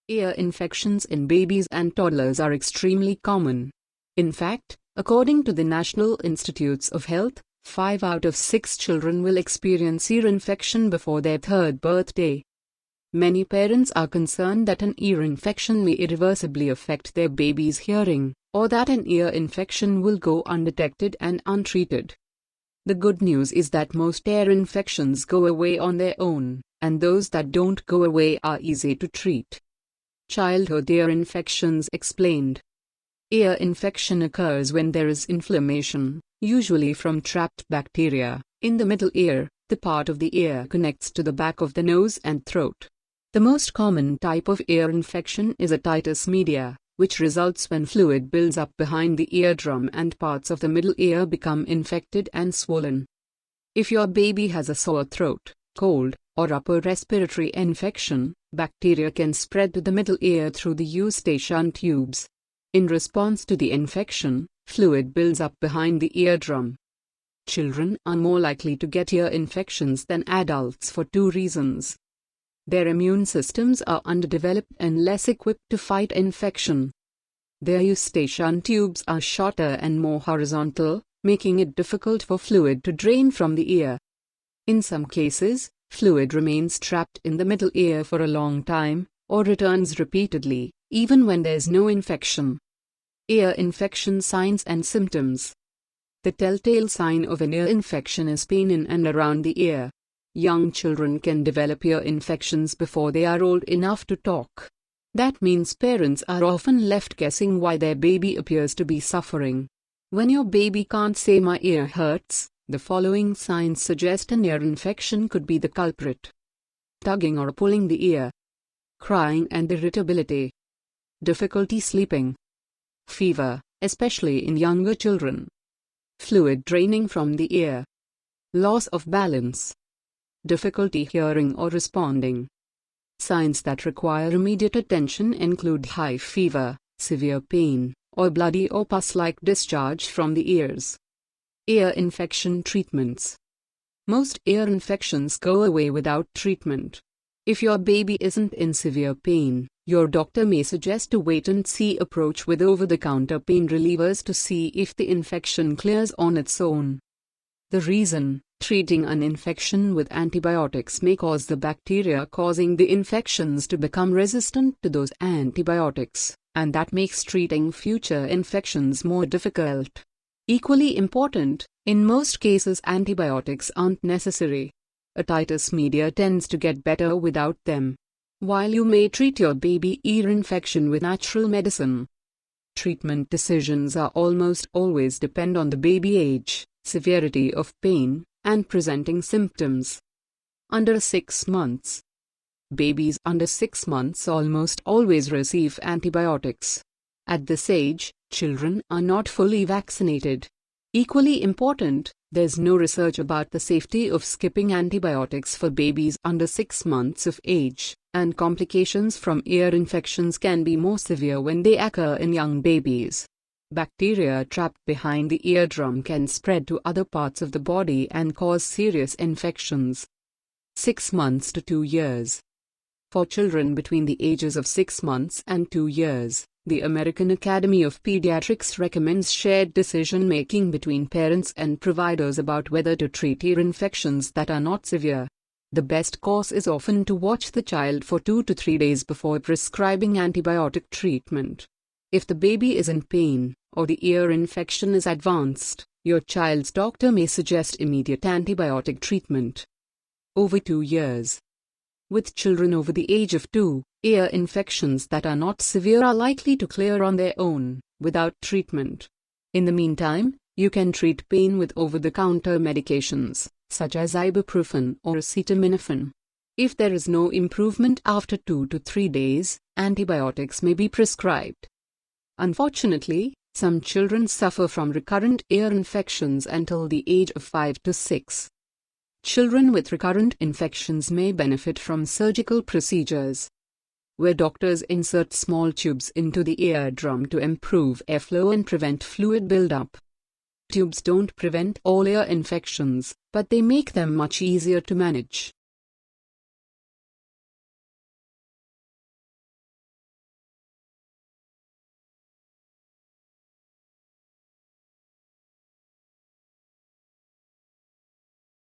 Ear infections in babies and toddlers are extremely common. In fact, according to the National Institutes of Health, 5 out of 6 children will experience ear infection before their 3rd birthday. Many parents are concerned that an ear infection may irreversibly affect their baby's hearing, or that an ear infection will go undetected and untreated. The good news is that most ear infections go away on their own, and those that don't go away are easy to treat. Childhood ear infections explained. Ear infection occurs when there is inflammation, usually from trapped bacteria, in the middle ear. The part of the ear connects to the back of the nose and throat. The most common type of ear infection is otitis media, which results when fluid builds up behind the eardrum and parts of the middle ear become infected and swollen. If your baby has a sore throat, cold, or upper respiratory infection, bacteria can spread to the middle ear through the eustachian tubes. In response to the infection, fluid builds up behind the eardrum. Children are more likely to get ear infections than adults for 2 reasons. Their immune systems are underdeveloped and less equipped to fight infection. Their eustachian tubes are shorter and more horizontal, making it difficult for fluid to drain from the ear. In some cases, fluid remains trapped in the middle ear for a long time, or returns repeatedly, even when there's no infection. Ear infection signs and symptoms. The telltale sign of an ear infection is pain in and around the ear. Young children can develop ear infections before they are old enough to talk. That means parents are often left guessing why their baby appears to be suffering. When your baby can't say "my ear hurts," the following signs suggest an ear infection could be the culprit. Tugging or pulling the ear. Crying and irritability. Difficulty sleeping. Fever, especially in younger children. Fluid draining from the ear. Loss of balance. Difficulty hearing or responding. Signs that require immediate attention include high fever, severe pain, or bloody or pus-like discharge from the ears. Ear infection treatments. Most ear infections go away without treatment. If your baby isn't in severe pain, your doctor may suggest a wait-and-see approach with over-the-counter pain relievers to see if the infection clears on its own. The reason: treating an infection with antibiotics may cause the bacteria causing the infections to become resistant to those antibiotics, and that makes treating future infections more difficult. Equally important, in most cases antibiotics aren't necessary. Otitis media tends to get better without them. While you may treat your baby ear infection with natural medicine, treatment decisions are almost always depend on the baby age, severity of pain, and presenting symptoms. Under 6 months. Babies under 6 months almost always receive antibiotics. At this age, children are not fully vaccinated. Equally important, there's no research about the safety of skipping antibiotics for babies under 6 months of age, and complications from ear infections can be more severe when they occur in young babies. Bacteria trapped behind the eardrum can spread to other parts of the body and cause serious infections. 6 months to 2 years. For children between the ages of 6 months and 2 years, the American Academy of Pediatrics recommends shared decision-making between parents and providers about whether to treat ear infections that are not severe. The best course is often to watch the child for 2 to 3 days before prescribing antibiotic treatment. If the baby is in pain, or the ear infection is advanced, your child's doctor may suggest immediate antibiotic treatment. Over 2 years. With children over the age of 2, ear infections that are not severe are likely to clear on their own, without treatment. In the meantime, you can treat pain with over-the-counter medications, such as ibuprofen or acetaminophen. If there is no improvement after 2 to 3 days, antibiotics may be prescribed. Unfortunately, some children suffer from recurrent ear infections until the age of 5 to 6. Children with recurrent infections may benefit from surgical procedures, where doctors insert small tubes into the eardrum to improve airflow and prevent fluid buildup. Tubes don't prevent all ear infections, but they make them much easier to manage.